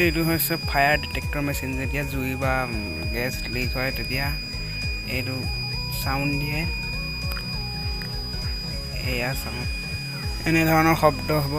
এইটো হৈছে fire detector machine. যেতিয়া জুই বা গেছ লিক হয় তেতিয়া এইটো চাউণ্ড দিয়ে। এয়া চাউণ্ড এনেধৰণৰ শব্দ হ'ব।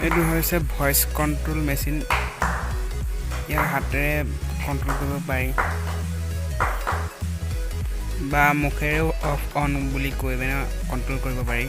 এইটো হৈছে ভইচ কণ্ট্ৰোল মেচিন। ইয়াক হাতেৰে কণ্ট্ৰোল কৰিব পাৰি বা মুখেৰেও অফ অন বুলি কৈ পিনে কণ্ট্ৰোল কৰিব পাৰি।